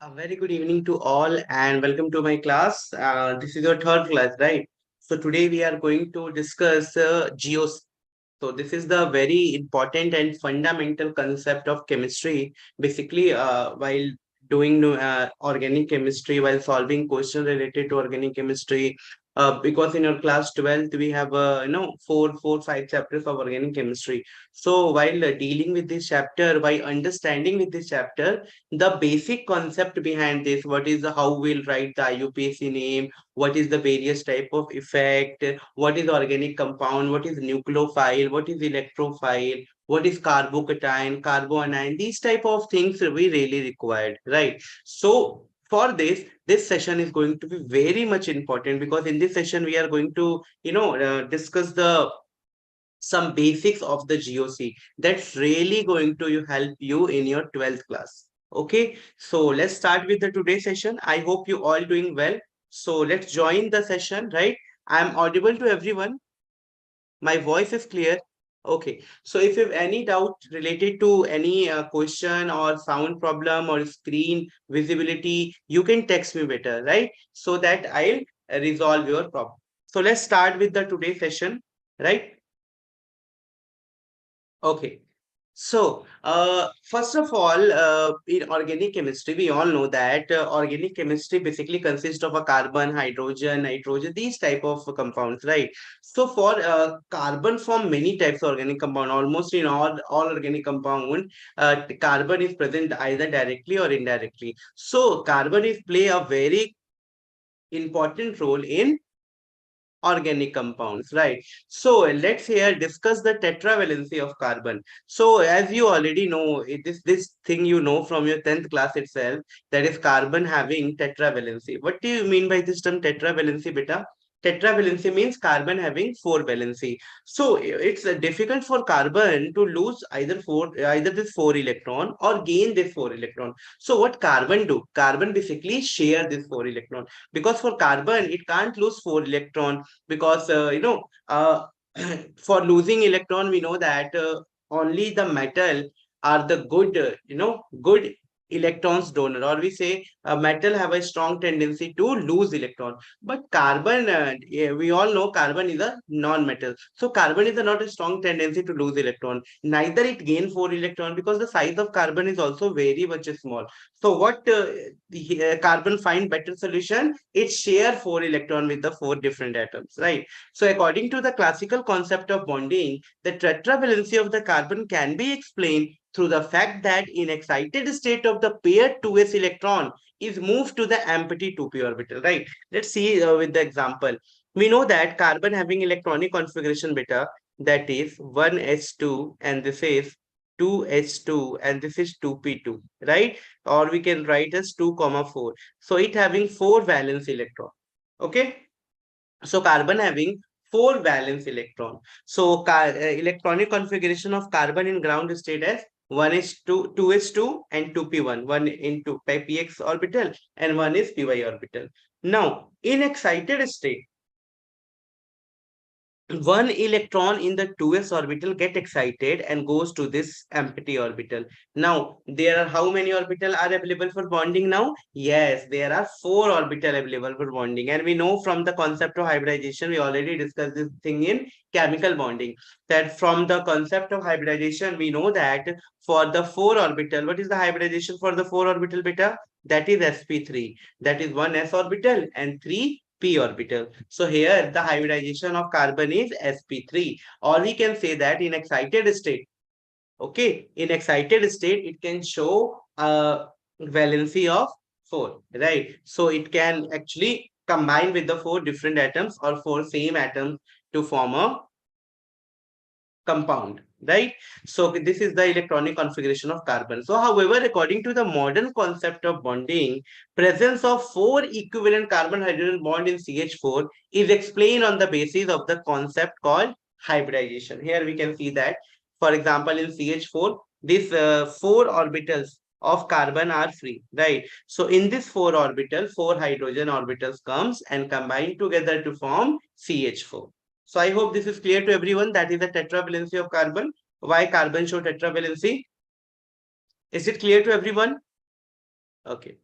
A very good evening to all and welcome to my class. This is your third class, right? So today we are going to discuss GOC. So this is the very important and fundamental concept of chemistry. Basically, while doing organic chemistry, while solving questions related to organic chemistry, because in your class 12th we have five chapters of organic chemistry. So while dealing with this chapter, by understanding with this chapter, the basic concept behind this, what is the how we'll write the IUPAC name, what is the various type of effect, what is organic compound, what is nucleophile, what is electrophile, what is carbocation, carbonion, these type of things we really required, right? So for this session is going to be very much important because in this session we are going to discuss the some basics of the GOC that's really going to help you in your 12th class. Okay, so let's start with the today's session. I hope you all doing well. So let's join the session, right? I'm audible to everyone. My voice is clear. Okay, so if you have any doubt related to any question or sound problem or screen visibility, you can text me better, right? So that I'll resolve your problem. So let's start with the today's session, right? Okay. So, first of all, in organic chemistry, we all know that organic chemistry basically consists of a carbon, hydrogen, nitrogen, these type of compounds, right? So, for carbon form many types of organic compound, almost in all organic compound, carbon is present either directly or indirectly. So, carbon is play a very important role in organic compounds, right? So let's here discuss the tetravalency of carbon. So as you already know, it is this thing you know from your 10th class itself, that is carbon having tetravalency. What do you mean by this term tetravalency, beta? Tetravalency means carbon having four valency. So it's difficult for carbon to lose either this four electron or gain this four electron. So what carbon do? Carbon basically share this four electron, because for carbon it can't lose four electron because for losing electron we know that only the metal are the good good electrons donor, or we say metal have a strong tendency to lose electron, but carbon yeah, we all know carbon is a non-metal, so carbon is not a strong tendency to lose electron, neither it gain four electron because the size of carbon is also very much small. So what carbon find better solution, it share four electron with the four different atoms, right? So according to the classical concept of bonding, the tetravalency of the carbon can be explained through the fact that in excited state of the paired 2s electron is moved to the empty 2p orbital, right? Let's see with the example. We know that carbon having electronic configuration beta, that is 1s2 and this is 2h2 and this is 2p2, right? Or we can write as 2 comma 4. So it having four valence electron. Okay, so carbon having four valence electron. So electronic configuration of carbon in ground state as 1s2, 2s2 and 2p1, one into px orbital and one is py orbital. Now in excited state, one electron in the 2s orbital get excited and goes to this empty orbital. Now there are how many orbital are available for bonding now? Yes, there are four orbital available for bonding, and we know from the concept of hybridization, we already discussed this thing in chemical bonding, that from the concept of hybridization we know that for the four orbital, what is the hybridization for the four orbital beta? That is sp3, that is one s orbital and three p orbital. So here the hybridization of carbon is sp3, or we can say that in excited state, okay, in excited state it can show a valency of 4, right? So it can actually combine with the four different atoms or four same atoms to form a compound, right? So this is the electronic configuration of carbon. So however, according to the modern concept of bonding, presence of four equivalent carbon hydrogen bond in CH4 is explained on the basis of the concept called hybridization. Here we can see that, for example, in CH4 these four orbitals of carbon are free, right? So in this four orbital, four hydrogen orbitals comes and combine together to form CH4. So I hope this is clear to everyone. That is the tetravalency of carbon. Why carbon show tetravalency? Is it clear to everyone? Okay.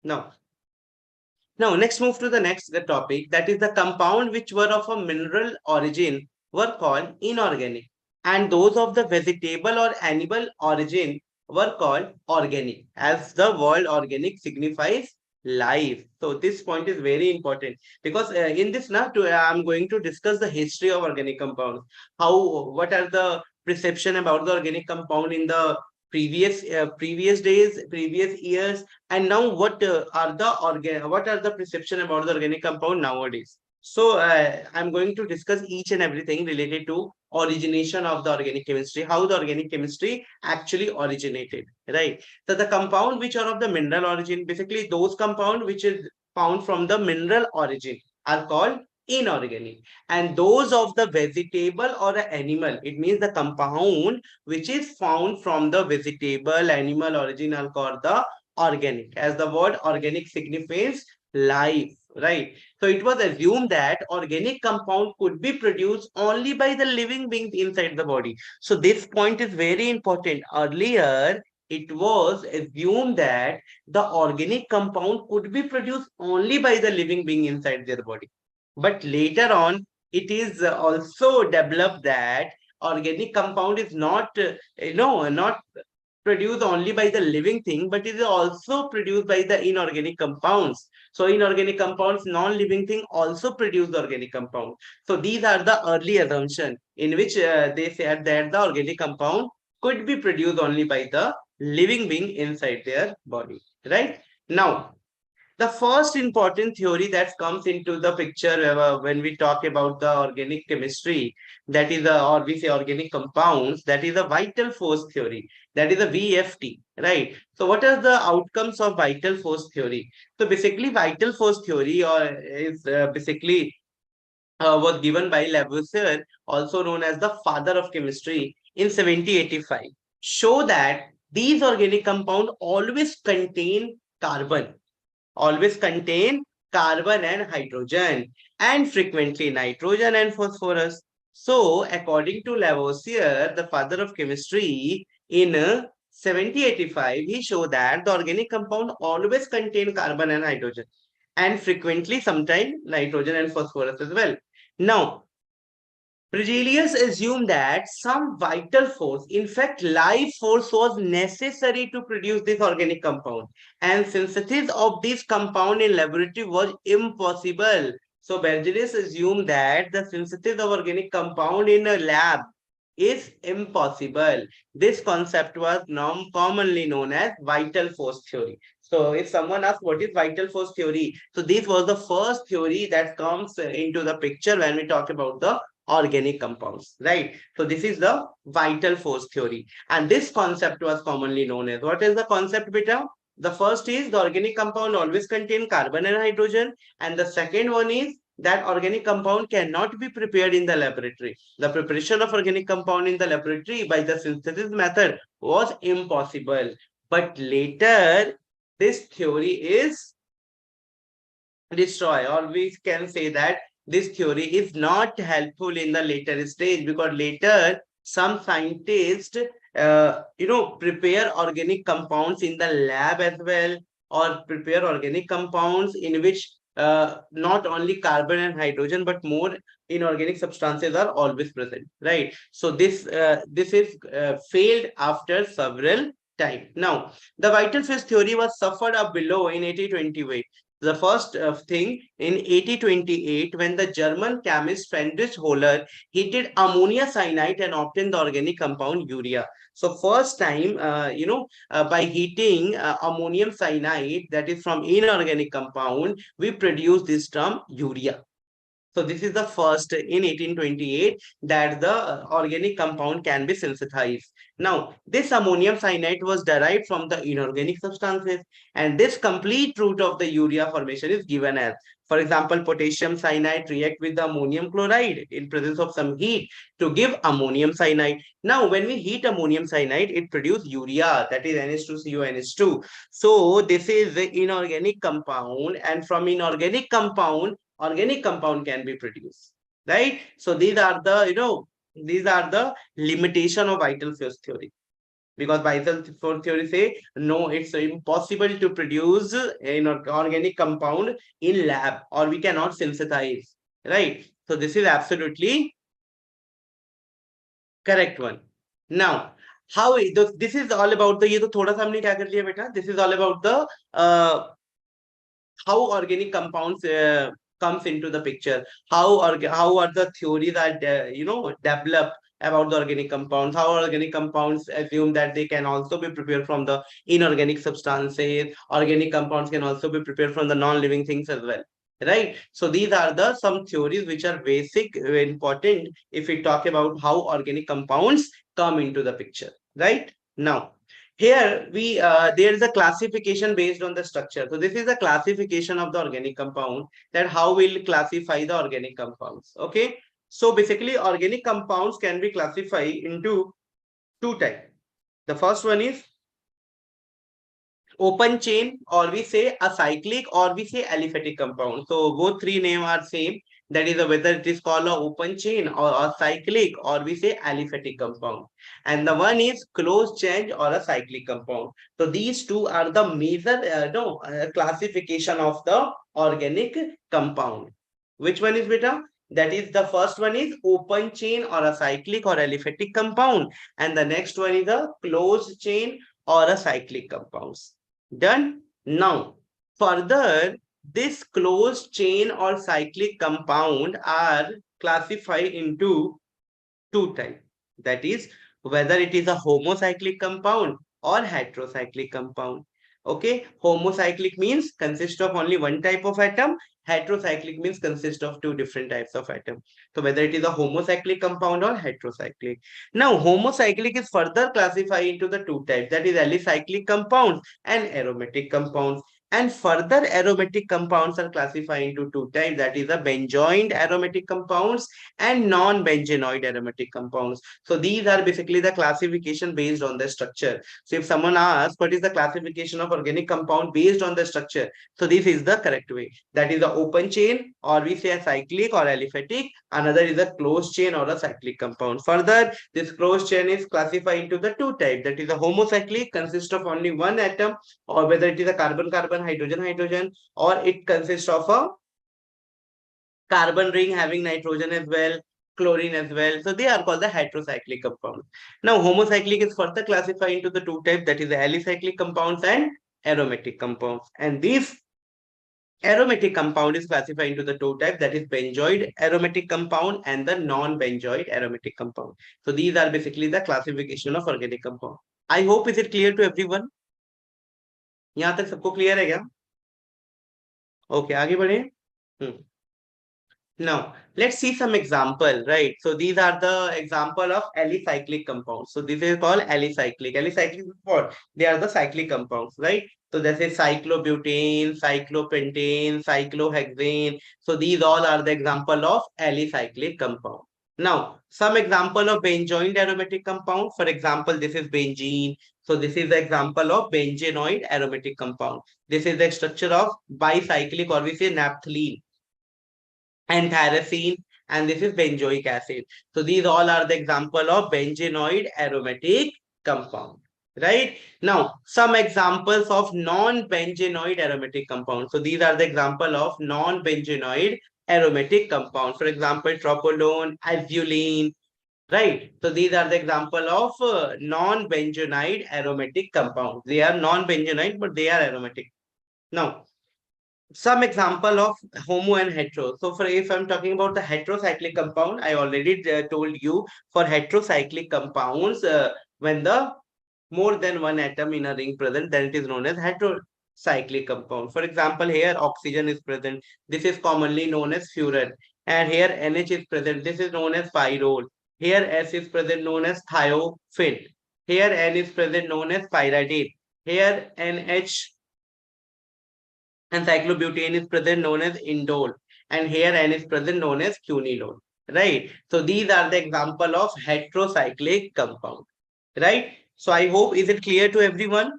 Now, next move to the next topic, that is the compound which were of a mineral origin were called inorganic, and those of the vegetable or animal origin were called organic, as the word organic signifies life. So this point is very important because in this now I'm going to discuss the history of organic compounds. What are the perception about the organic compound in the previous days, previous years, and now what are the perception about the organic compound nowadays. So I'm going to discuss each and everything related to origination of the organic chemistry, how the organic chemistry actually originated, right? So the compound which are of the mineral origin, basically those compound which is found from the mineral origin are called inorganic, and those of the vegetable or a animal, it means the compound which is found from the vegetable animal origin are called the organic, as the word organic signifies life, right? So it was assumed that organic compound could be produced only by the living beings inside the body. So this point is very important. Earlier it was assumed that the organic compound could be produced only by the living being inside their body, but later on it is also developed that organic compound is not produced only by the living thing, but it is also produced by the inorganic compounds. So inorganic compounds, non-living thing also produce the organic compound. So these are the early assumption in which they said that the organic compound could be produced only by the living being inside their body, right? Now, the first important theory that comes into the picture when we talk about the organic chemistry, that is or we say organic compounds, that is a vital force theory, that is a VFT, right? So what are the outcomes of vital force theory? So basically vital force theory is basically was given by Lavoisier, also known as the father of chemistry, in 1785, show that these organic compounds always contain carbon and hydrogen, and frequently nitrogen and phosphorus. So, according to Lavoisier, the father of chemistry, in 1785, he showed that the organic compound always contain carbon and hydrogen, and frequently sometimes nitrogen and phosphorus as well. Now, Berzelius assumed that some vital force, in fact, life force, was necessary to produce this organic compound, and synthesis of this compound in laboratory was impossible. So Berzelius assumed that the synthesis of organic compound in a lab is impossible. This concept was commonly known as vital force theory. So if someone asks what is vital force theory, so this was the first theory that comes into the picture when we talk about the organic compounds, right? So this is the vital force theory, and this concept was commonly known as, what is the concept, beta? The first is the organic compound always contain carbon and hydrogen, and the second one is that organic compound cannot be prepared in the laboratory. The preparation of organic compound in the laboratory by the synthesis method was impossible, but later this theory is destroy, or we can say that this theory is not helpful in the later stage, because later some scientists prepare organic compounds in the lab as well, or prepare organic compounds in which not only carbon and hydrogen but more inorganic substances are always present, right? So this is failed after several time. Now the vital phase theory was suffered up below in 1828. The first thing in 1828, when the German chemist Friedrich Holler heated ammonia cyanide and obtained the organic compound urea. So first time, by heating ammonium cyanide, that is from inorganic compound, we produce this term urea. So this is the first in 1828 that the organic compound can be synthesized. Now, this ammonium cyanide was derived from the inorganic substances, and this complete route of the urea formation is given as, for example, potassium cyanide react with the ammonium chloride in presence of some heat to give ammonium cyanide. Now, when we heat ammonium cyanide, it produces urea, that is NH2CONH2. So this is the inorganic compound, and from inorganic compound, organic compound can be produced, right? So these are the limitation of vital force theory. because Weisel theory say no, it's impossible to produce an organic compound in lab, or we cannot synthesize, right? So this is absolutely correct one. Now, how this is all about the, ये तो थोड़ा सा हमने क्या कर लिया बेटा, this is all about the uh, how organic compounds comes into the picture, how are the theories are developed about the organic compounds, how organic compounds assume that they can also be prepared from the inorganic substances, organic compounds can also be prepared from the non-living things as well, right? So these are the some theories which are basic, important if we talk about how organic compounds come into the picture, right? Now here we there is a classification based on the structure. So this is a classification of the organic compound, that how we'll classify the organic compounds. Okay. So basically organic compounds can be classified into two types. The first one is open chain, or we say acyclic, or we say aliphatic compound. So both three names are same. That is whether it is called a open chain or a cyclic, or we say aliphatic compound. And the one is closed chain or a cyclic compound. So these two are the major classification of the organic compound. Which one is beta? That is the first one is open chain or a cyclic or aliphatic compound, and the next one is a closed chain or a cyclic compounds. Done. Now, further, this closed chain or cyclic compound are classified into two types. That is, whether it is a homocyclic compound or heterocyclic compound. Okay, homocyclic means consist of only one type of atom. Heterocyclic means consist of two different types of atom. So whether it is a homocyclic compound or heterocyclic. Now, homocyclic is further classified into the two types, that is alicyclic compounds and aromatic compounds. And further aromatic compounds are classified into two types, that is the benzoined aromatic compounds and non-benzenoid aromatic compounds. So these are basically the classification based on the structure. So if someone asks what is the classification of organic compound based on the structure, so this is the correct way. That is the open chain, or we say a cyclic or aliphatic. Another is a closed chain or a cyclic compound. Further, this closed chain is classified into the two types. That is a homocyclic, consists of only one atom, or whether it is a carbon-carbon, hydrogen-hydrogen, or it consists of a carbon ring having nitrogen as well, chlorine as well. So they are called the heterocyclic compounds. Now, homocyclic is further classified into the two types, that is the alicyclic compounds and aromatic compounds. And these aromatic compound is classified into the two types, that is benzoid aromatic compound and the non-benzoid aromatic compound. So these are basically the classification of organic compound. I hope is it clear to everyone? यहाँ तक सबको clear है क्या? Okay, आगे बढ़े. Now, let's see some example, right? So these are the example of alicyclic compounds. So this is called alicyclic. Alicyclic is what? They are the cyclic compounds, right? So this is cyclobutane, cyclopentane, cyclohexane. So these all are the example of alicyclic compound. Now, some example of benzoid aromatic compound. For example, this is benzene. So this is the example of benzenoid aromatic compound. This is the structure of bicyclic, or we say naphthalene and tyrosine, and this is benzoic acid. So these all are the example of benzenoid aromatic compound, right? Now, some examples of non-benzenoid aromatic compounds. So these are the example of non-benzenoid aromatic compounds. For example, tropolone, azulene, right? So these are the example of non-benzenoid aromatic compounds. They are non-benzenoid, but they are aromatic. Now, some example of homo and hetero. So for if I'm talking about the heterocyclic compound, I already told you for heterocyclic compounds, when the more than one atom in a ring present, then it is known as heterocyclic compound. For example, here oxygen is present. This is commonly known as furan. And here NH is present. This is known as pyrrole. Here S is present, known as thiophene. Here N is present, known as pyridine. Here NH and cyclobutane is present, known as indole, and here N is present, known as quinolone, right? So these are the example of heterocyclic compound, right? So I hope is it clear to everyone?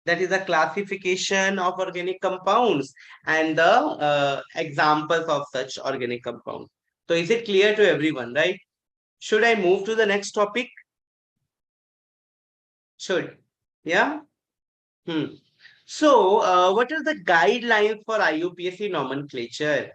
That is the classification of organic compounds and the examples of such organic compounds. So is it clear to everyone, right? Should I move to the next topic? Should. Yeah. So, what are the guidelines for IUPAC nomenclature?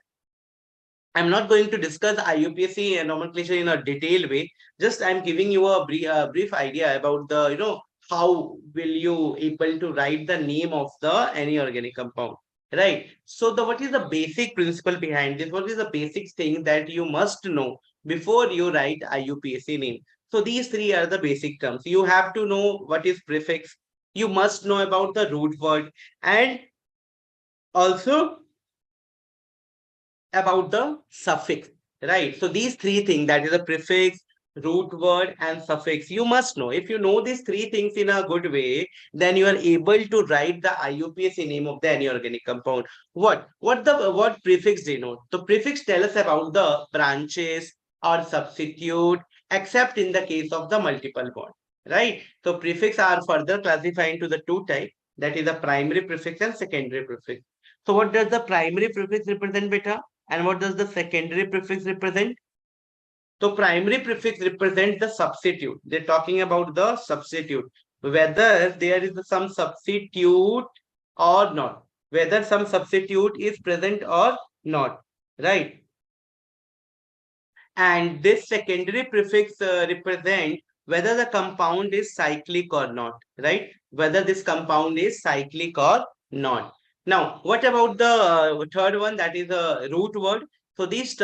I'm not going to discuss IUPAC nomenclature in a detailed way. Just I'm giving you a brief idea about the, how will you able to write the name of the any organic compound, right? So the what is the basic principle behind this? What is the basic thing that you must know before you write IUPAC name? So these three are the basic terms. You have to know what is prefix. You must know about the root word and also about the suffix, right? So these three things, that is a prefix, root word, and suffix, you must know. If you know these three things in a good way, then you are able to write the IUPAC name of the any organic compound. What prefix denote? The prefix tell us about the branches or substitute, except in the case of the multiple bond, right? So prefix are further classified into the two types, that is the primary prefix and secondary prefix. So what does the primary prefix represent, beta? And what does the secondary prefix represent? So primary prefix represents the substitute. They're talking about the substitute. Whether there is some substitute or not. Whether some substitute is present or not. Right. And this secondary prefix represent whether the compound is cyclic or not. Right. Whether this compound is cyclic or not. Now, what about the third one, that is a root word? So this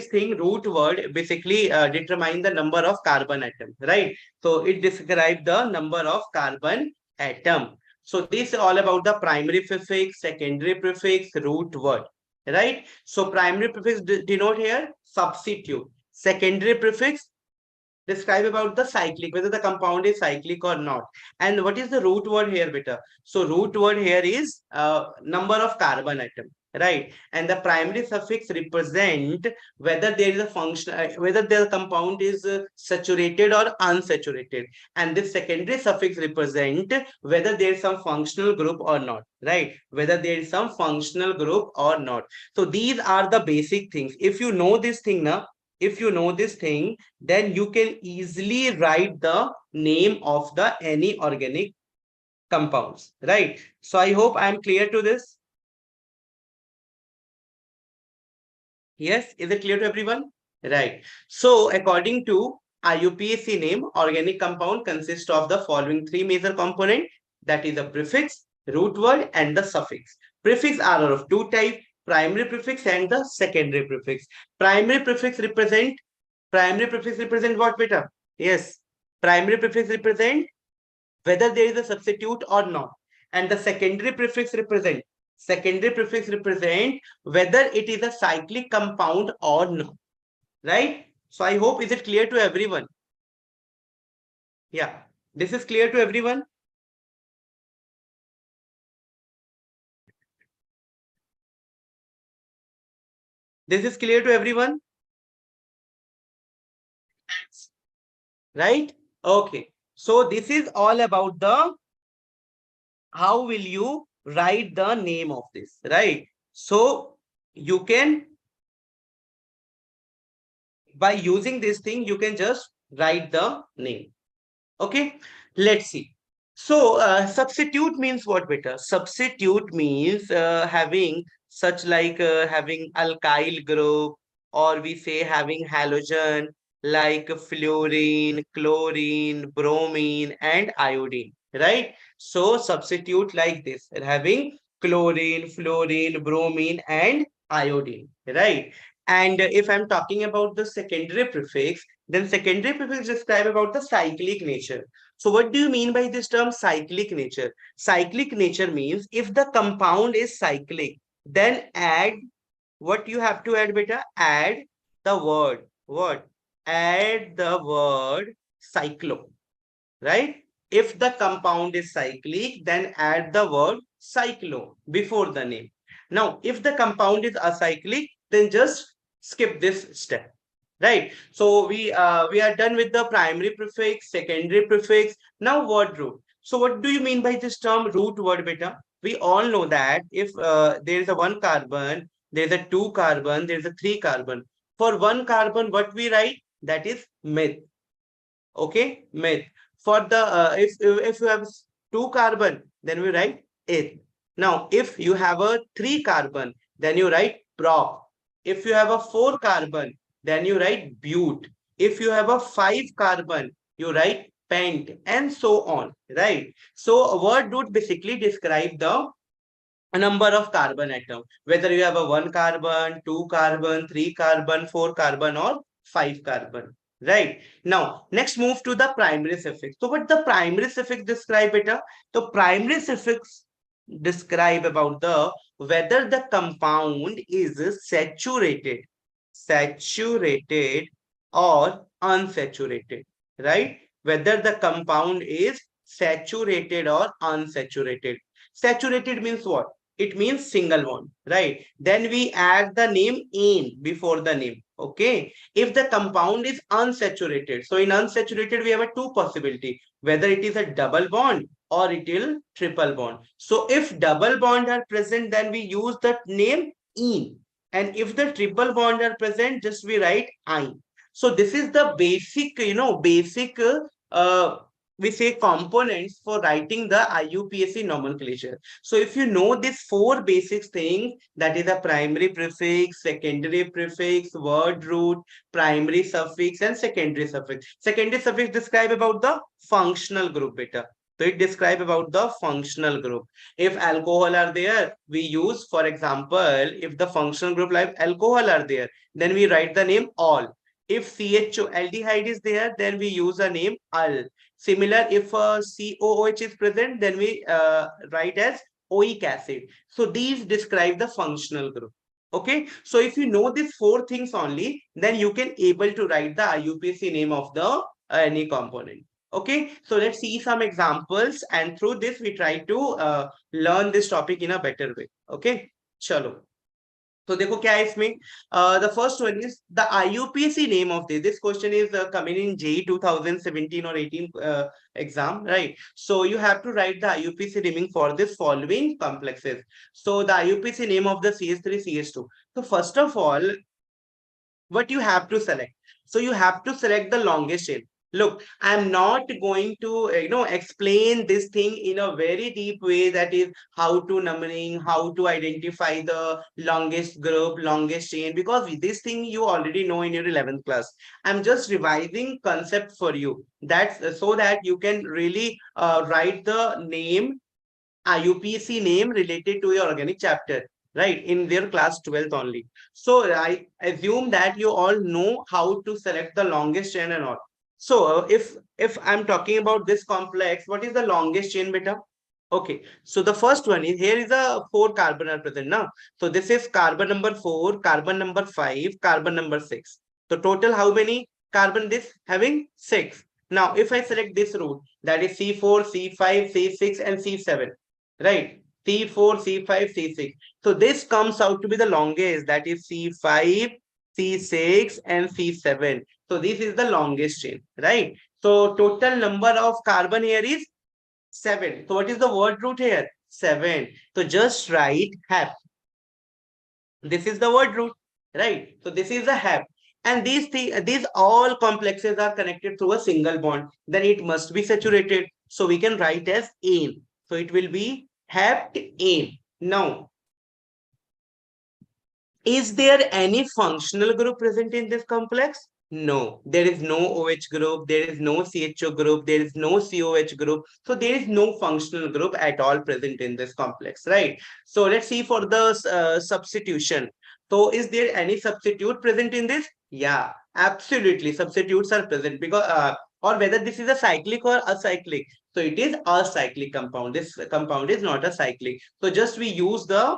thing root word basically determine the number of carbon atom, right? So it describes the number of carbon atom. So this is all about the primary prefix, secondary prefix, root word, right? So primary prefix denote here substitute. Secondary prefix describe about the cyclic, whether the compound is cyclic or not. And what is the root word here, beta? So root word here is number of carbon atom, right? And the primary suffix represent whether there is a function, whether the compound is saturated or unsaturated. And this secondary suffix represent whether there is some functional group or not, right? Whether there is some functional group or not. So these are the basic things. If you know this thing now, if you know this thing, then you can easily write the name of the any organic compounds, right? So I hope I am clear to this. Yes, is it clear to everyone? Right. So according to IUPAC name, organic compound consists of the following three major components, that is the prefix, root word, and the suffix. Prefix are of two types, primary prefix and the secondary prefix. Primary prefix represent what, beta? Yes, primary prefix represent whether there is a substitute or not. And the secondary prefix represent whether it is a cyclic compound or not. Right? So I hope is it clear to everyone? Yeah. This is clear to everyone? This is clear to everyone? Right? Okay. So this is all about the how will you write the name of this, right? So you can, by using this thing, you can just write the name. Okay, let's see. So substitute means what, beta? Substitute means having such like having alkyl group, or we say having halogen like fluorine, chlorine, bromine, and iodine, right? So substitute like this, having chlorine, fluorine, bromine, and iodine, right? And if I'm talking about the secondary prefix, then secondary prefix describe about the cyclic nature. So what do you mean by this term cyclic nature? Cyclic nature means if the compound is cyclic, then add what you have to add, beta? Add the word. What? Add the word cyclo, right? If the compound is cyclic, then add the word cyclo before the name. Now, if the compound is acyclic, then just skip this step, right? So we are done with the primary prefix, secondary prefix. Now word root. So what do you mean by this term root word, beta? We all know that if there is a one carbon, there is a two carbon, there is a three carbon. For one carbon, what we write? That is meth. Okay, meth. For the if you have 2 carbon, then we write eth. Now, if you have a 3 carbon, then you write prop. If you have a 4 carbon, then you write but. If you have a 5 carbon, you write pent, and so on, right? So a word root basically describe the number of carbon atom, whether you have a 1 carbon, 2 carbon, 3 carbon, 4 carbon, or 5 carbon, right? Now next move to the primary suffix. So what the primary suffix describe it? The primary suffix describe about the whether the compound is saturated or unsaturated, right? Whether the compound is saturated or unsaturated. Saturated means what? It means single bond, right? Then we add the name in before the name. Okay. If the compound is unsaturated, so in unsaturated, we have a two possibility, whether it is a double bond or it will triple bond. So if double bond are present, then we use the name in. And if the triple bond are present, just we write I. So this is the basic, basic we say components for writing the IUPAC nomenclature. So if you know these four basic things, that is a primary prefix, secondary prefix, word root, primary suffix, and secondary suffix. Secondary suffix describe about the functional group beta. So it describe about the functional group. If alcohol are there, we use, for example, if the functional group like alcohol are there, then we write the name all. If CHO aldehyde is there, then we use a name al. Similar, if COOH is present, then we write as oic acid. So these describe the functional group. Okay, so if you know these four things only, then you can able to write the IUPAC name of the any component. Okay, so let's see some examples, and through this we try to learn this topic in a better way. Okay, chalo. तो देखो क्या है इसमें the first one is the IUPAC name of this question is coming in JEE 2017 or 18 exam, right? So you have to write the IUPAC naming for this following complexes. So the IUPAC name of the CH3 CH2. So first of all, what you have to select, so you have to select the longest chain. Look, I'm not going to explain this thing in a very deep way, that is how to numbering, how to identify the longest group, longest chain, because this thing you already know in your 11th class. I'm just revising concept for you, that's so that you can really write the name, IUPAC name related to your organic chapter, right, in their class 12th only. So I assume that you all know how to select the longest chain and all. So if I'm talking about this complex, what is the longest chain beta? Okay, so the first one is, here is a 4 carbon are present now. So this is carbon number 4, carbon number 5, carbon number 6. So total how many carbon this having? 6. Now if I select this root, that is C4, C5, C6, and C7, right? C4, C5, C6. So this comes out to be the longest, that is C5, C6, and C7. So this is the longest chain, right? So total number of carbon here is 7. So what is the word root here? 7. So just write hap. This is the word root, right? So this is a hap. And these all complexes are connected through a single bond. Then it must be saturated. So we can write as ane. So it will be heptane. Now, is there any functional group present in this complex? No, there is no OH group, there is no CHO group, there is no COH group. So there is no functional group at all present in this complex, right? So let's see for the substitution. So is there any substitute present in this? Yeah, absolutely. Substitutes are present, because or whether this is a cyclic or acyclic. So it is a cyclic compound. This compound is not a cyclic. So just we use the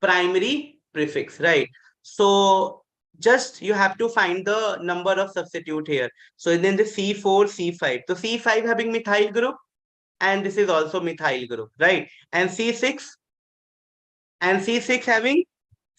primary prefix, right? So just you have to find the number of substitute here. So then the C4, C5. So C5 having methyl group, and this is also methyl group, right? And C6 having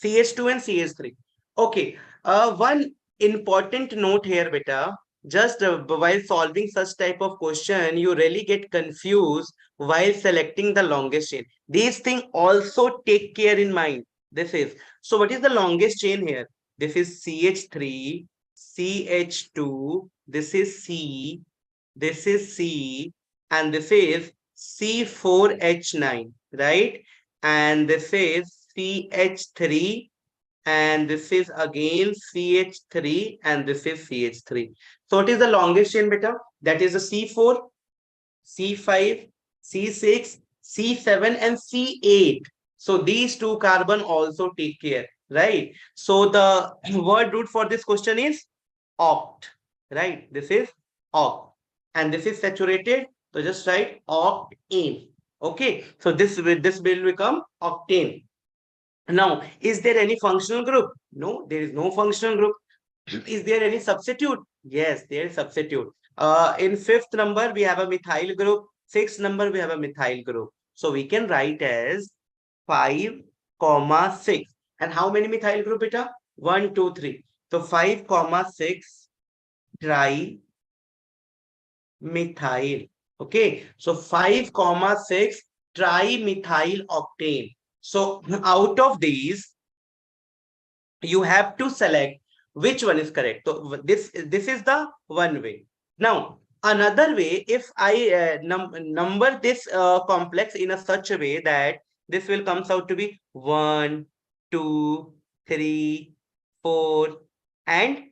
CH2 and CH3. Okay, one important note here, beta. Just while solving such type of question, you really get confused while selecting the longest chain. These things also take care in mind. This is, so what is the longest chain here? This is CH3, CH2, this is C, this is C, and this is C4H9, right? And this is CH3, and this is again CH3, and this is CH3. So what is the longest chain, beta? That is the C4, C5, C6, C7, and C8. So these two carbon also take care, right? So the word root for this question is oct, right? This is oct, and this is saturated. So just write octane. Okay, so this will become octane. Now, is there any functional group? No, there is no functional group. Is there any substitute? Yes, there is substitute. In fifth number, we have a methyl group. Sixth number, we have a methyl group. So we can write as 5, 6. And how many methyl group, beta? 1, 2, 3. So 5, 6 trimethyl. Okay. So 5, 6 trimethyl octane. So out of these, you have to select which one is correct. So this is the one way. Now another way, if I number this complex in a such a way that this will comes out to be 1, 2, 3, 4, and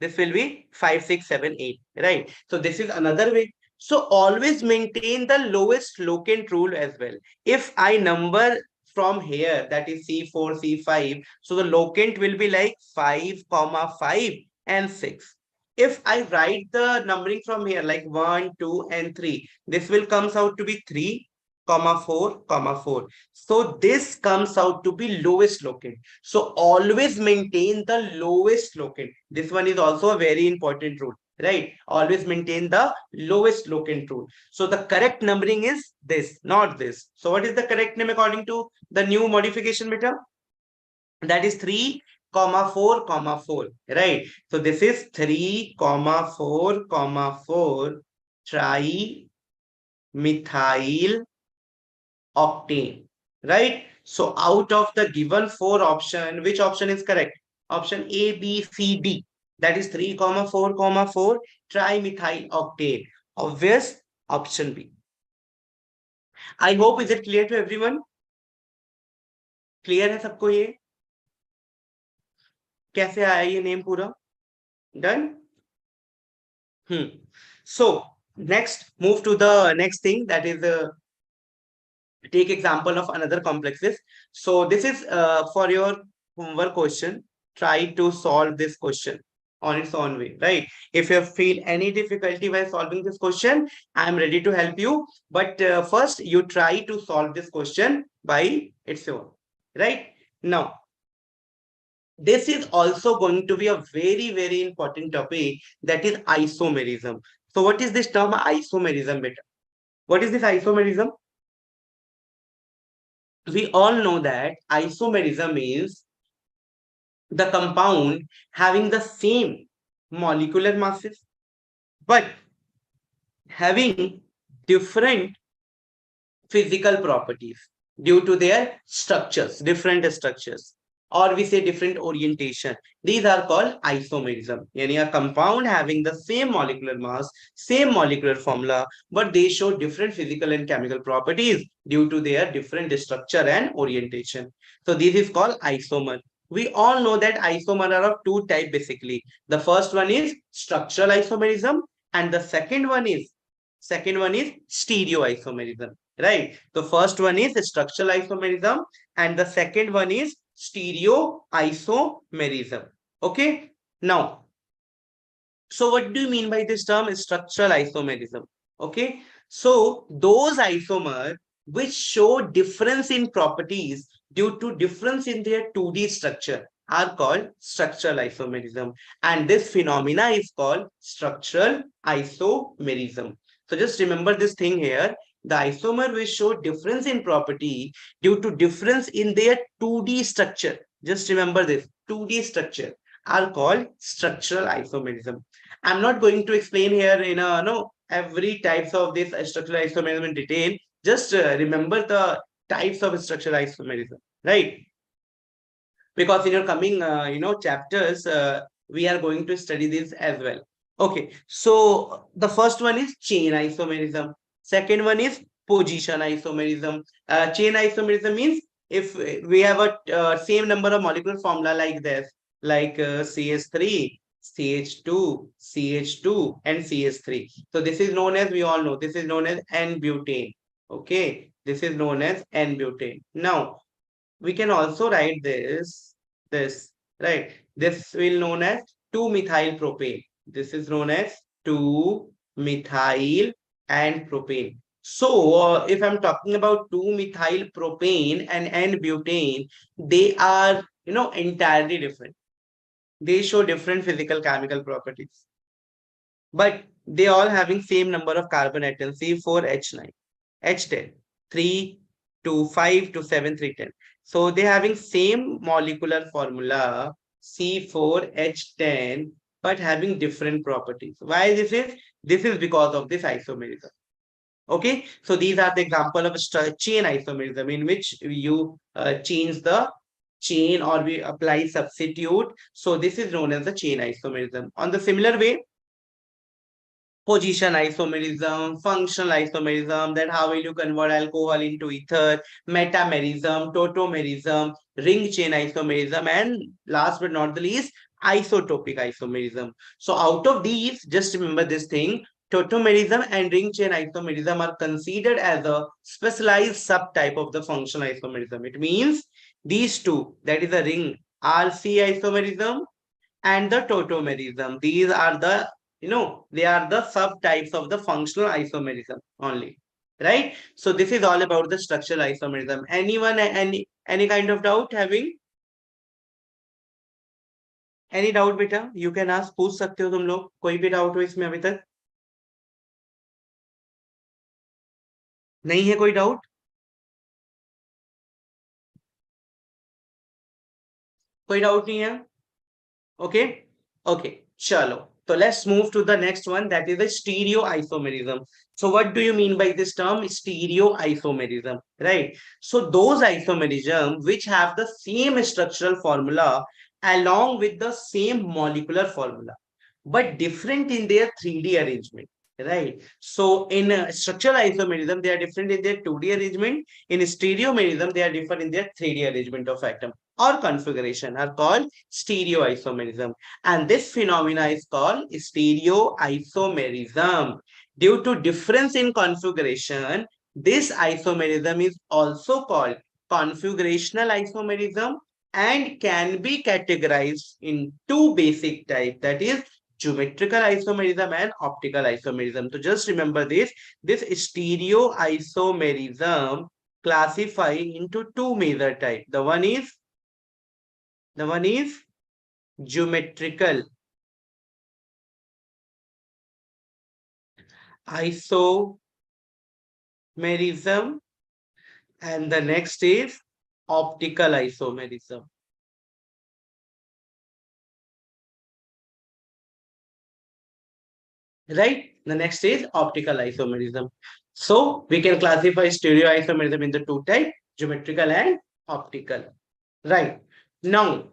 this will be 5, 6, 7, 8, right? So this is another way. So always maintain the lowest locant rule as well. If I number from here, that is C4, C5, so the locant will be like 5, 5, and 6. If I write the numbering from here like 1, 2, and 3, this will comes out to be 3, 4, 4. So this comes out to be lowest locant. So always maintain the lowest locant. This one is also a very important rule, right? Always maintain the lowest locant rule. So the correct numbering is this, not this. So what is the correct name according to the new modification, beta? That is 3, 4, 4, right? So this is 3, 4, 4 trimethyl octane, right? So out of the given 4 option, which option is correct? Option A, B, C, D. That is 3, 4, 4 trimethyl octane. Obvious option B. I hope is it clear to everyone? Clear है सबको ये? कैसे आया ये name पूरा? Done? So next, move to the next thing, that is take example of another complexes. So this is for your homework question. Try to solve this question on its own way, right? If you feel any difficulty while solving this question, I am ready to help you. But first, you try to solve this question by its own, right? Now, this is also going to be a very, very important topic, that is isomerism. So what is this term isomerism, beta? What is this isomerism? We all know that isomerism means the compound having the same molecular masses but having different physical properties due to their structures, different structures, or we say different orientation. These are called isomerism. Yani a compound having the same molecular mass, same molecular formula, but they show different physical and chemical properties due to their different structure and orientation. So this is called isomer. We all know that isomer are of two types basically. The first one is structural isomerism, and the second one is stereoisomerism, right? The first one is structural isomerism, and the second one is stereoisomerism. Okay, now, so what do you mean by this term structural isomerism? Okay, so those isomer which show difference in properties due to difference in their 2D structure are called structural isomerism, and this phenomena is called structural isomerism. So just remember this thing here. The isomer will show difference in property due to difference in their 2D structure. Just remember this, 2D structure are called structural isomerism. I'm not going to explain here in a every types of this structural isomerism in detail. Just remember the types of structural isomerism, right? Because in your coming chapters, we are going to study this as well. Okay, so the first one is chain isomerism. Second one is position isomerism. Chain isomerism means if we have a same number of molecular formula like this, like CH3, CH2, CH2, and CH3. So this is known as, we all know, this is known as N-butane. Okay, this is known as N-butane. Now, we can also write this, right? This will known as 2-methyl propane. This is known as 2-methyl and propane. So, if I'm talking about 2-methyl propane and N-butane, they are, entirely different. They show different physical chemical properties, but they all having same number of carbon atoms, C4H9, H10, 3 to 5 to 7, 3, 10. So they having same molecular formula, C4H10, but having different properties. Why this is? This is because of this isomerism. Okay, so these are the example of a chain isomerism in which you change the chain or we apply substitute. So this is known as the chain isomerism. On the similar way, position isomerism, functional isomerism, then how will you convert alcohol into ether, metamerism, tautomerism, ring chain isomerism, and last but not the least, isotopic isomerism. So out of these, just remember this thing, tautomerism and ring chain isomerism are considered as a specialized subtype of the functional isomerism. It means these two, that is a ring RC isomerism and the tautomerism. These are the, they are the subtypes of the functional isomerism only, right? So this is all about the structural isomerism. Anyone, any kind of doubt having? Any doubt बेटा? You can ask, पूछ सकते हो तुम लोग, कोई भी doubt हो इसमें अभी तक? नहीं है कोई डाउट? कोई डाउट नहीं है? Okay. Okay. Chalo. So let's move to the next one. That is the stereoisomerism. So what do you mean by this term? Stereoisomerism, right? So those isomerism which have the same structural formula along with the same molecular formula, but different in their 3D arrangement. Right. So in structural isomerism, they are different in their 2D arrangement. In stereomerism, they are different in their 3D arrangement of atom or configuration are called stereoisomerism. And this phenomena is called stereoisomerism. Due to difference in configuration, this isomerism is also called configurational isomerism and can be categorized in two basic types, that is geometrical isomerism and optical isomerism. So just remember this stereoisomerism classify into two major types. The one is geometrical isomerism and the next is optical isomerism. Right? The next is optical isomerism. So we can classify stereoisomerism into two types, geometrical and optical. Right. Now,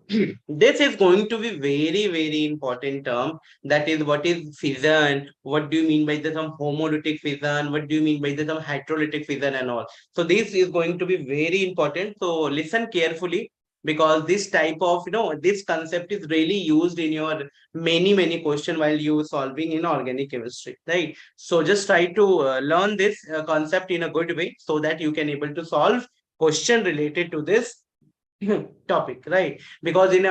this is going to be very, very important term. That is, what is fission? What do you mean by the term homolytic fission? What do you mean by the term heterolytic fission and all? So this is going to be very important. So listen carefully, because this type of, this concept is really used in your many question while you solving in organic chemistry, right? So just try to learn this concept in a good way so that you can able to solve question related to this topic, right? Because in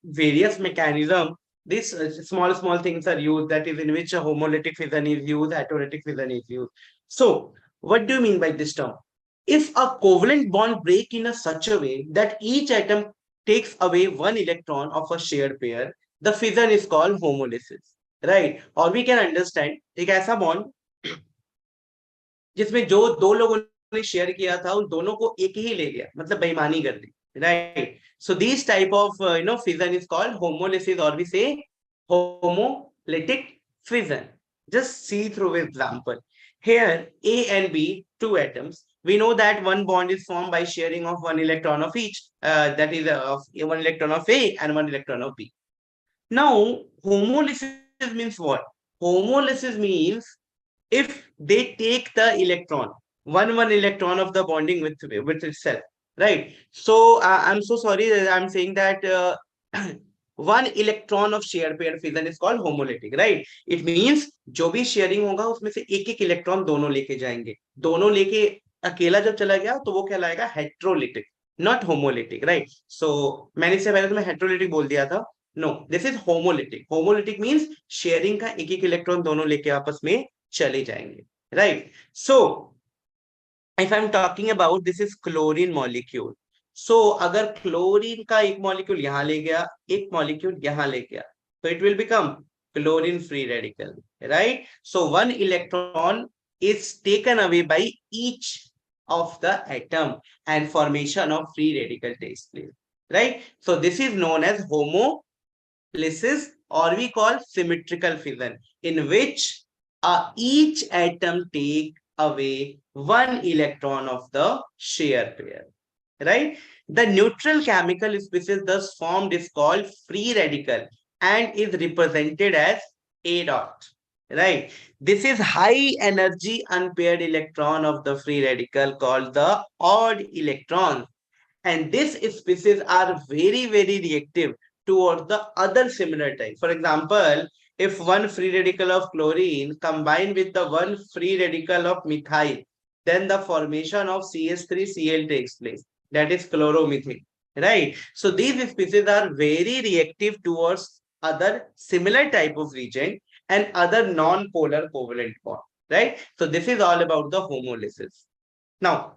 various mechanism, these small things are used, that is in which a homolytic fission is used, heterolytic fission is used. So what do you mean by this term? If a covalent bond break in a such a way that each atom takes away one electron of a shared pair, the fission is called homolysis, right? Or we can understand एक ऐसा bond जिसमें जो दो लोगों ने share किया था उन दोनों को एक ही ले गया, मतलब बेईमानी कर दी, right? So these type of fission is called homolysis, or we say homolytic fission. Just see through example. Here A and B, two atoms. We know that one bond is formed by sharing of one electron of each. That is one electron of A and one electron of B. Now homolysis means what? Homolysis means if they take the electron, one electron of the bonding with itself, right? So I'm so sorry that I'm saying that one electron of shared pair fission is called homolytic, right? It means जो भी sharing होगा उसमें से एक एक electron दोनों लेके जाएंगे, दोनों लेके अकेला जब चला गया तो वो कहलाएगा heterolytic, not homolytic, right? So मैंने इससे पहले तो मैं हेट्रोलिटिक बोल दिया था, no this is homolytic. Homolytic means sharing का एक एक इलेक्ट्रॉन दोनों लेके आपस में चले जाएंगे, right? So if I'm talking about this is chlorine molecule. So अगर क्लोरीन का एक मॉलिक्यूल यहाँ ले गया, एक मॉलिक्यूल यहाँ ले गया, तो it will become chlorine free radical, right? So one electron is taken away by each of the atom and formation of free radical takes place, right? So this is known as homolysis, or we call symmetrical fission, in which each atom take away one electron of the shared pair, right? The neutral chemical species thus formed is called free radical and is represented as A dot, right? This is high energy unpaired electron of the free radical called the odd electron, and this species are very reactive towards the other similar type. For example, if one free radical of chlorine combined with the one free radical of methyl, then the formation of CH3Cl takes place. That is chloromethane, right? So these species are very reactive towards other similar type of reagent and other non-polar covalent bond, right? So this is all about the homolysis. Now,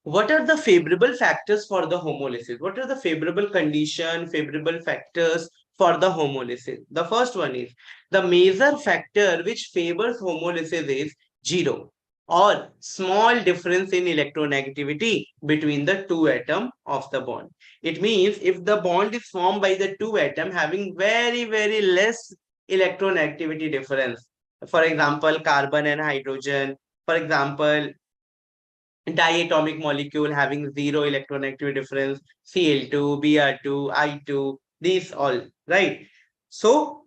what are the favorable factors for the homolysis? What are the favorable condition, favorable factors for the homolysis? The first one is the major factor which favors homolysis is zero or small difference in electronegativity between the two atoms of the bond. It means if the bond is formed by the two atoms having very less electronegativity difference, for example, carbon and hydrogen, for example, diatomic molecule having zero electronegativity difference, Cl2, Br2, I2, these all, right? So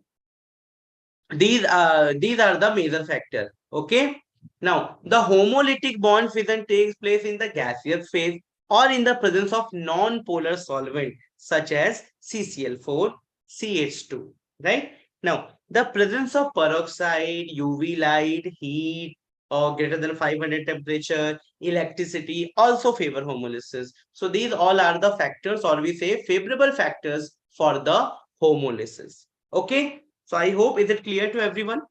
these are the major factors. Okay. Now the homolytic bond fission takes place in the gaseous phase or in the presence of non-polar solvent such as CCl4, CH2, right? Now the presence of peroxide, UV light, heat, or greater than 500 temperature, electricity also favor homolysis. So these all are the factors, or we say favorable factors for the homolysis. Okay. So I hope, is it clear to everyone?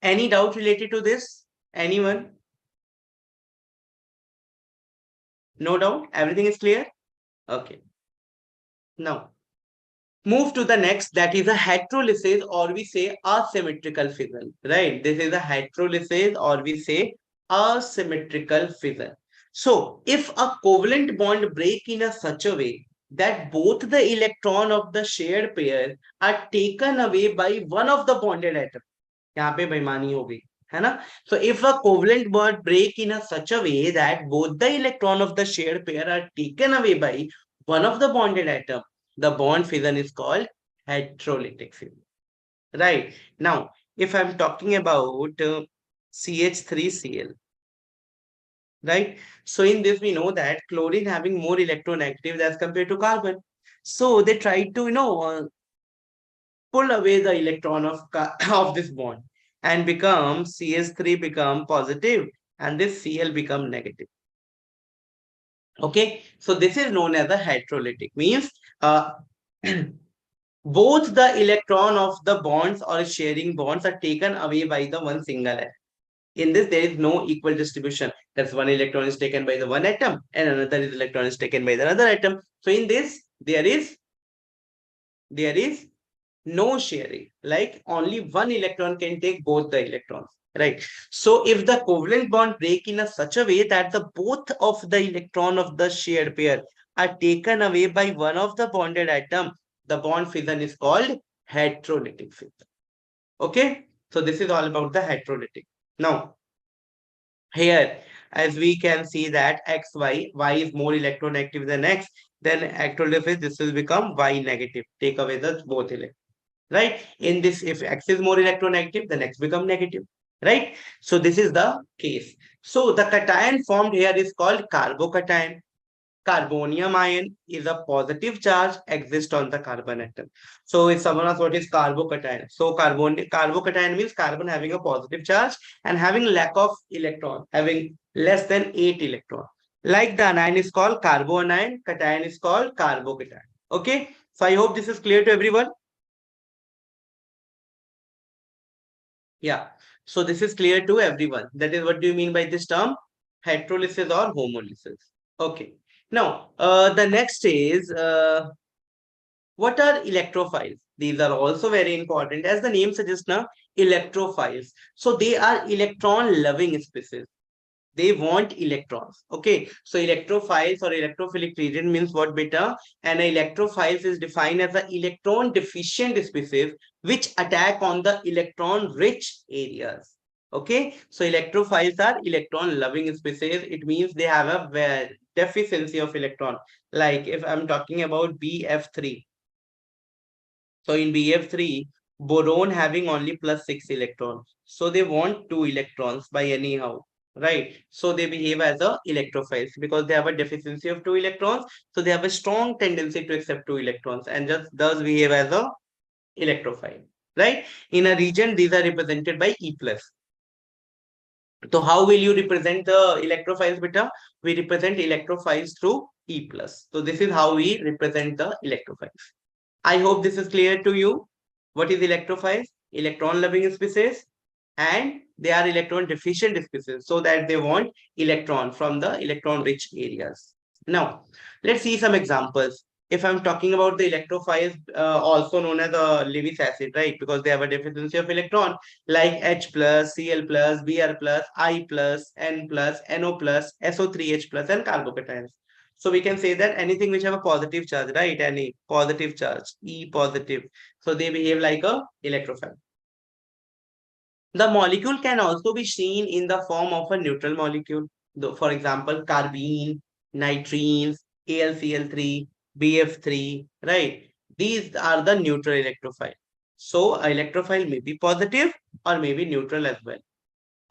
Any doubt related to this? Anyone? No doubt? Everything is clear? Okay. Now, move to the next, that is a heterolysis, or we say asymmetrical fission, right? This is a heterolysis, or we say asymmetrical fission. So if a covalent bond break in a such a way that both the electron of the shared pair are taken away by one of the bonded atom, यहाँ पे बेईमानी हो गई है ना? So if a covalent bond break in a such a way that both the electron of the shared pair are taken away by one of the bonded atom, the bond fission is called heterolytic fission, right? Now if I'm talking about CH3Cl, right? So in this we know that chlorine having more electronegative as compared to carbon, so they try to pull away the electron of of this bond and become CH3 become positive and this Cl become negative. Okay, so this is known as a heterolytic, means both the electron of the bonds or sharing bonds are taken away by the one single atom. In this, there is no equal distribution. That's one electron is taken by the one atom and another electron is taken by the other atom. So in this, there is no sharing, like only one electron can take both the electrons, right? So if the covalent bond break in a such a way that the both of the electron of the shared pair are taken away by one of the bonded atom, the bond fission is called heterolytic fission. Okay, so this is all about the heterolytic. Now here, as we can see that y is more electronegative than x, then electrolysis, this will become Y negative. Take away the both electrons. Right? In this, if X is more electronegative, then X become negative. Right? So this is the case. So the cation formed here is called carbocation. Carbonium ion is a positive charge exists on the carbon atom. So if someone asks what is carbocation, so carbocation means carbon having a positive charge and having lack of electron, having less than 8 electron. Like the anion is called carbonion, cation is called carbocation. Okay, so I hope this is clear to everyone. Yeah, so this is clear to everyone. That is, what do you mean by this term? Heterolysis or homolysis. Okay. Now, the next is what are electrophiles? These are also very important. As the name suggests now, electrophiles. So they are electron-loving species. They want electrons. Okay. So electrophiles or electrophilic region means what, beta? And electrophiles is defined as an electron-deficient species which attack on the electron-rich areas. Okay. So electrophiles are electron-loving species. It means they have a deficiency of electron. Like if I'm talking about BF3. So in BF3, boron having only plus 6 electrons. So they want 2 electrons by anyhow, right? So they behave as a electrophiles because they have a deficiency of 2 electrons. So they have a strong tendency to accept 2 electrons and just thus behave as a electrophile, right? In a region, these are represented by E plus. So how will you represent the electrophiles, beta? We represent electrophiles through E plus. So this is how we represent the electrophiles. I hope this is clear to you. What is electrophiles? Electron-loving species, and they are electron-deficient species, so that they want electron from the electron-rich areas. Now, let's see some examples. If I'm talking about the electrophiles, also known as a Lewis acid, right? Because they have a deficiency of electron, like H plus, Cl plus, Br plus, I plus, N plus, NO plus, SO3H plus, and carbocations. So we can say that anything which have a positive charge, right? Any positive charge, E positive. So they behave like a electrophile. The molecule can also be seen in the form of a neutral molecule. For example, carbene, nitrines, AlCl3, BF3, right? These are the neutral electrophile. So electrophile may be positive or may be neutral as well.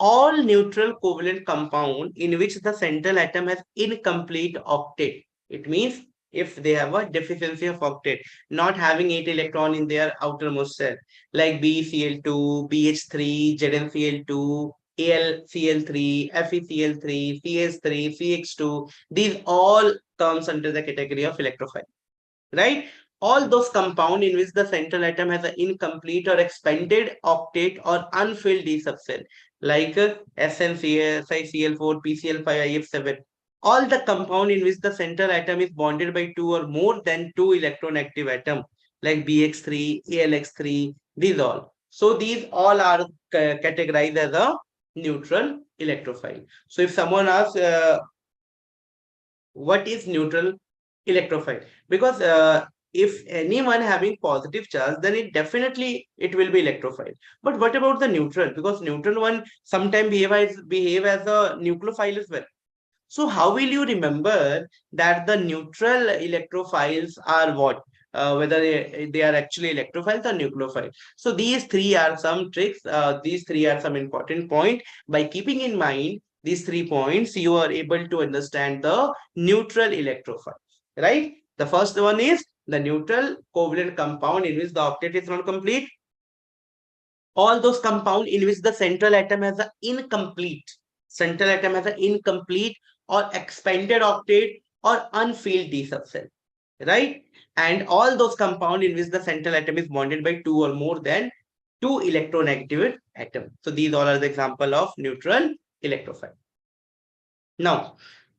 All neutral covalent compound in which the central atom has incomplete octet. It means if they have a deficiency of octet, not having 8 electron in their outermost shell, like BeCl2, BH3, ZnCl2, AlCl3, FeCl3, CH3, CH2, these all comes under the category of electrophile, right? All those compound in which the central atom has an incomplete or expanded octet or unfilled d subcell, like SnCl, SiCl4, PCl5, IF7. All the compound in which the central atom is bonded by two or more than two electron-active atom, like BX3, ALX3, these all. So these all are categorized as a neutral electrophile. So if someone asks, what is neutral electrophile? Because if anyone having positive charge, then it will be electrophile. But what about the neutral? Because neutral one sometimes behave as a nucleophile as well. So how will you remember that the neutral electrophiles are what? Whether they are actually electrophiles or nucleophiles. So these three are some tricks. These three are some important point. By keeping in mind these 3 points, you are able to understand the neutral electrophiles, right? The first one is the neutral covalent compound in which the octet is not complete. All those compound in which the central atom has an incomplete or expanded octet or unfilled d subcell, right? And all those compound in which the central atom is bonded by two or more than two electronegative atoms. So these all are the example of neutral electrophile. Now,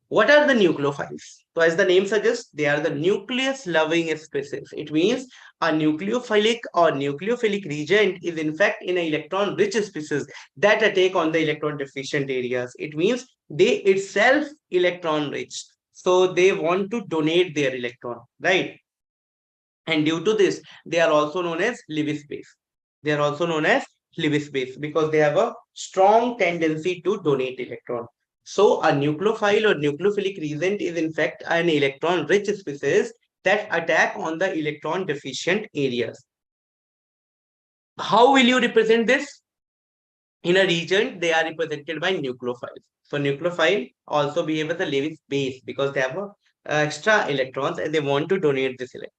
what are the nucleophiles? So as the name suggests, they are the nucleus-loving species. It means a nucleophilic or nucleophilic reagent is in fact in an electron-rich species that attack on the electron-deficient areas. It means they itself electron-rich. So they want to donate their electron, right? And due to this, they are also known as Lewis base. They are also known as Lewis base because they have a strong tendency to donate electron. So a nucleophile or nucleophilic reagent is in fact an electron-rich species that attack on the electron-deficient areas. How will you represent this? In a region, they are represented by nucleophiles. So nucleophile also behave as a Lewis base because they have extra electrons and they want to donate this electron.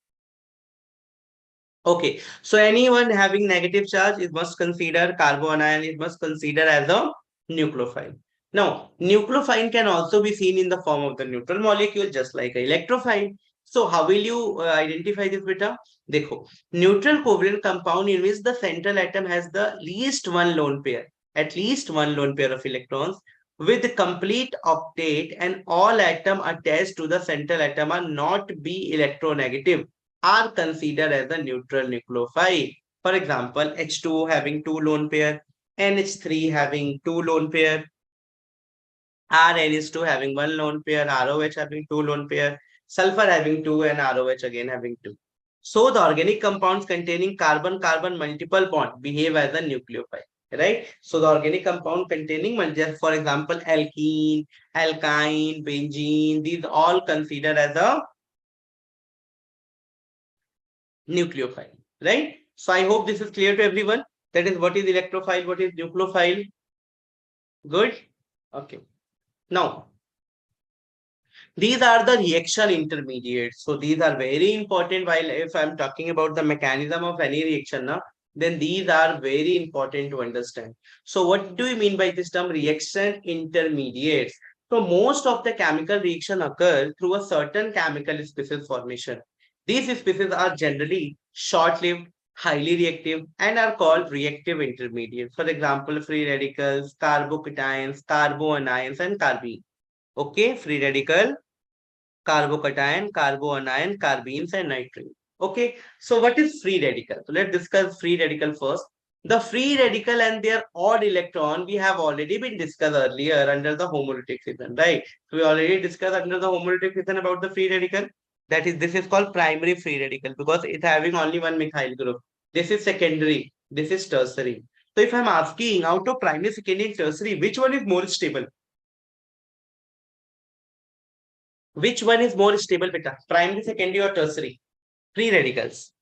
Okay, so anyone having negative charge, it must consider carbanion, it must consider as a nucleophile. Now, nucleophile can also be seen in the form of the neutral molecule, just like an electrophile. So, how will you identify this beta? Dekho, neutral covalent compound in which the central atom has the least one lone pair, at least one lone pair of electrons with complete octet, and all atom attached to the central atom are not be electronegative, are considered as a neutral nucleophile. For example, H2 having two lone pair, NH3 having two lone pair, RNH2 having one lone pair, ROH having two lone pair, sulfur having two, and ROH again having two. So the organic compounds containing carbon-carbon multiple bond behave as a nucleophile, right? So the organic compound containing, just for example, alkene, alkyne, benzene, these all considered as a nucleophile, right? So I hope this is clear to everyone. That is what is electrophile, what is nucleophile. Good. Okay. Now, these are the reaction intermediates. So these are very important. While if I'm talking about the mechanism of any reaction, then these are very important to understand. So what do you mean by this term reaction intermediates? So most of the chemical reaction occur through a certain chemical species formation. These species are generally short-lived, highly reactive, and are called reactive intermediates. For example, free radicals, carbocations, carboanions, and carbene. Okay, free radical, carbocation, carboanion, carbenes, and nitrogen. Okay, so what is free radical? So let's discuss free radical first. The free radical and their odd electron we have already been discussed earlier under the homolytic fission, right? So we already discussed under the homolytic fission about the free radical. That is, this is called primary free radical because it's having only one methyl group. This is secondary. This is tertiary. So if I'm asking out of primary, secondary, and tertiary, which one is more stable? Which one is more stable, beta? Primary, secondary, or tertiary? Free radicals.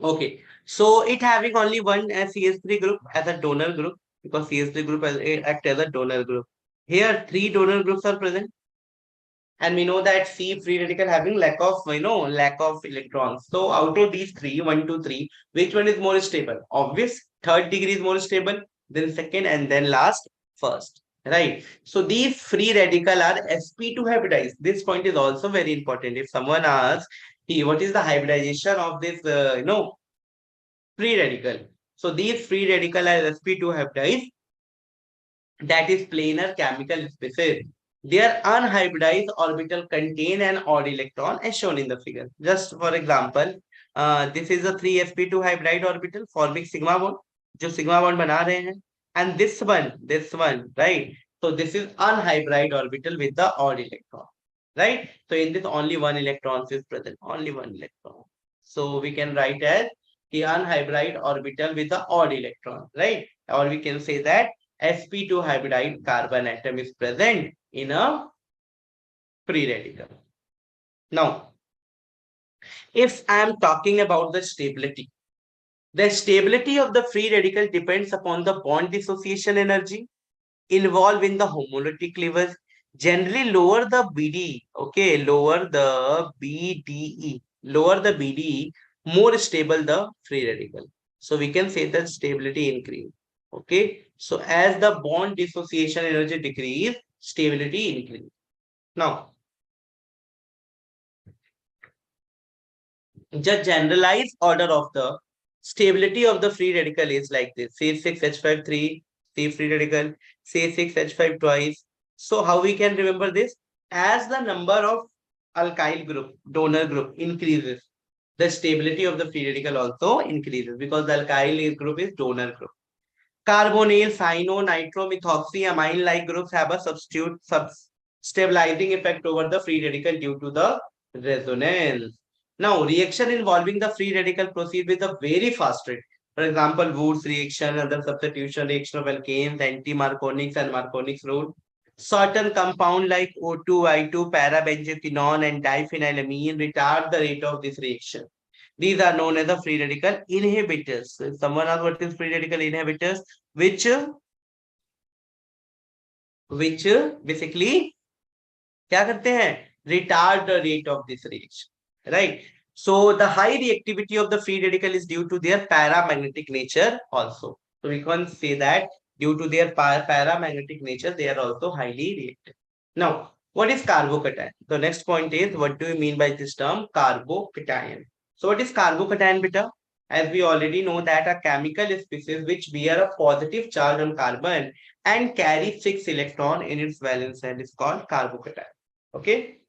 Okay. So it having only one CH3 group as a donor group because CH3 group act as a donor group. Here, three donor groups are present. And we know that C free radical having lack of, lack of electrons. So out of these three, 1, 2, 3, which one is more stable? Obvious, third degree is more stable, then second, and then last, first. Right. So these free radical are sp2 hybridized. This point is also very important. If someone asks, what is the hybridization of this, free radical? So these free radical are sp2 hybridized. That is planar chemical species. Their unhybridized orbital contain an odd electron as shown in the figure. Just for example, this is a 3sp2 hybrid orbital forming sigma bond, जो sigma bond बना रहे हैं, and this one, right? So this is unhybrid orbital with the odd electron, right? So in this only one electron is present, only one electron. So we can write as the unhybrid orbital with the odd electron, right? Or we can say that sp2 hybridized carbon atom is present in a free radical. Now, if I am talking about the stability of the free radical depends upon the bond dissociation energy involved in the homolytic cleavage. Generally, lower the BD, okay, lower the BDE, more stable the free radical. So we can say that stability increase. Okay, so as the bond dissociation energy decrease, stability increase. Now, the generalized order of the stability of the free radical is like this: C6H5 3, C free radical, C6H5 twice. So how we can remember this? As the number of alkyl group, donor group increases, the stability of the free radical also increases because the alkyl group is donor group. Carbonyl, cyano, nitro, methoxy, amine-like groups have a stabilizing effect over the free radical due to the resonance. Now, reaction involving the free radical proceed with a very fast rate. For example, Wurtz reaction, other substitution reaction of alkanes, anti-Marconics and Marconics rule. Certain compound like O2, I2, parabenzoquinone and diphenylamine retard the rate of this reaction. These are known as the free radical inhibitors. So if someone asks what is free radical inhibitors, which basically क्या करते हैं? Retard the rate of this reaction, right? So the high reactivity of the free radical is due to their paramagnetic nature also. So we can say that due to their paramagnetic nature, they are also highly reactive. Now, what is carbocation? The next point is, what do you mean by this term carbocation? So what is carbocation, beta? As we already know that a chemical species which bear a positive charge on carbon and carry 6 electron in its valence shell is called carbocation. Okay,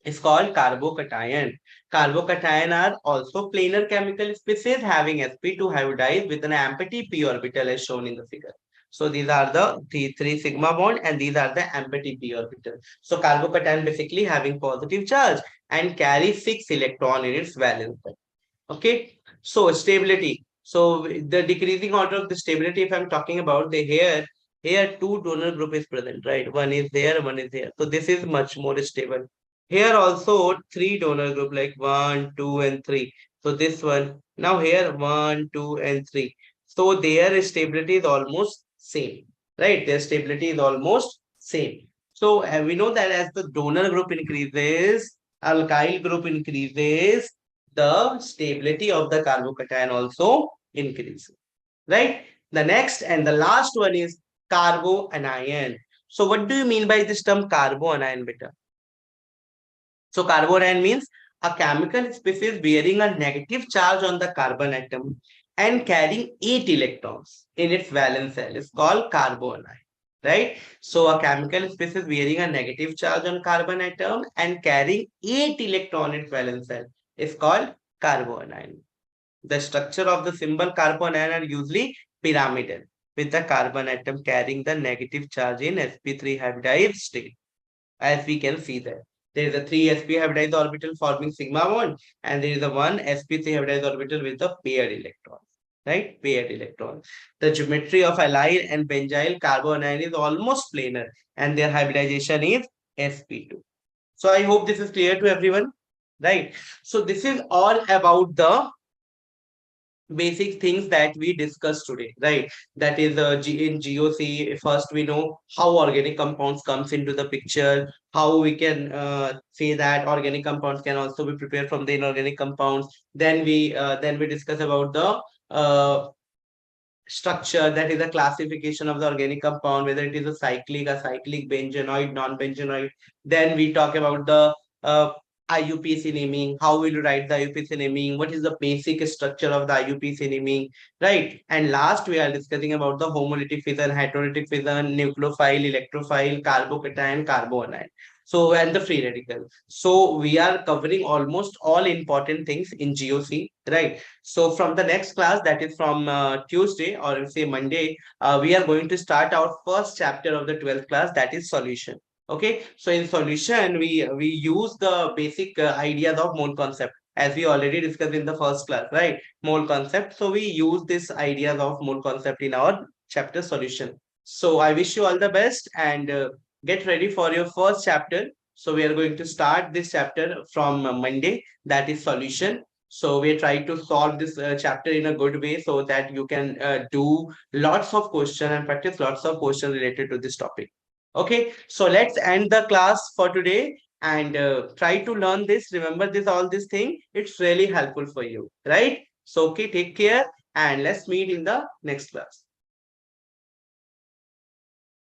it's called carbocation. Carbocation are also planar chemical species having sp2 hybridized with an empty p orbital as shown in the figure. So these are the three sigma bond and these are the empty p orbital. So carbocation basically having positive charge and carry 6 electron in its valence. Okay, so stability. So the decreasing order of the stability, if I'm talking about the here two donor group is present, right? One is there, one is here. So this is much more stable. Here also three donor group like 1, 2, and 3. So this one. Now here 1, 2, and 3. So their stability is almost same, right? Their stability is almost same. So we know that as the donor group increases, alkyl group increases, the stability of the carbocation also increases, right? The next and the last one is carboanion. So what do you mean by this term carboanion, beta? So carbanion means a chemical species bearing a negative charge on the carbon atom and carrying 8 electrons in its valence shell is called carbanion, right? So a chemical species bearing a negative charge on carbon atom and carrying 8 electrons in its valence shell is called carbanion. The structure of the symbol carbanion are usually pyramidal, with the carbon atom carrying the negative charge in sp3 hybridized state, as we can see there. There is a 3 sp hybridized orbital forming sigma bond, and there is a 1 sp3 hybridized orbital with the paired electron, right? Paired electron. The geometry of allyl and benzyl carbanion is almost planar, and their hybridization is sp2. So I hope this is clear to everyone, right? So this is all about the basic things that we discussed today, right? That is in GOC, first we know how organic compounds comes into the picture, how we can say that organic compounds can also be prepared from the inorganic compounds. Then we discuss about the structure, that is a classification of the organic compound, whether it is a cyclic benzenoid, non-benzenoid. Then we talk about the IUPAC naming, how will you write the IUPAC naming, what is the basic structure of the IUPAC naming, right? And last we are discussing about the homolytic fission, heterolytic fission, nucleophile, electrophile, carbocation, carbanion. So and the free radical. So we are covering almost all important things in GOC, right? So from the next class, that is from Tuesday or say Monday, we are going to start our first chapter of the 12th class, that is solution. Okay, so in solution, we use the basic ideas of mole concept as we already discussed in the first class, right? Mole concept. So we use this ideas of mole concept in our chapter solution. So I wish you all the best and get ready for your first chapter. So we are going to start this chapter from Monday, that is solution. So we try to solve this chapter in a good way so that you can do lots of questions and practice lots of questions related to this topic. Okay, so let's end the class for today and try to learn this. Remember this, all this thing. It's really helpful for you, right? So, okay, take care and let's meet in the next class.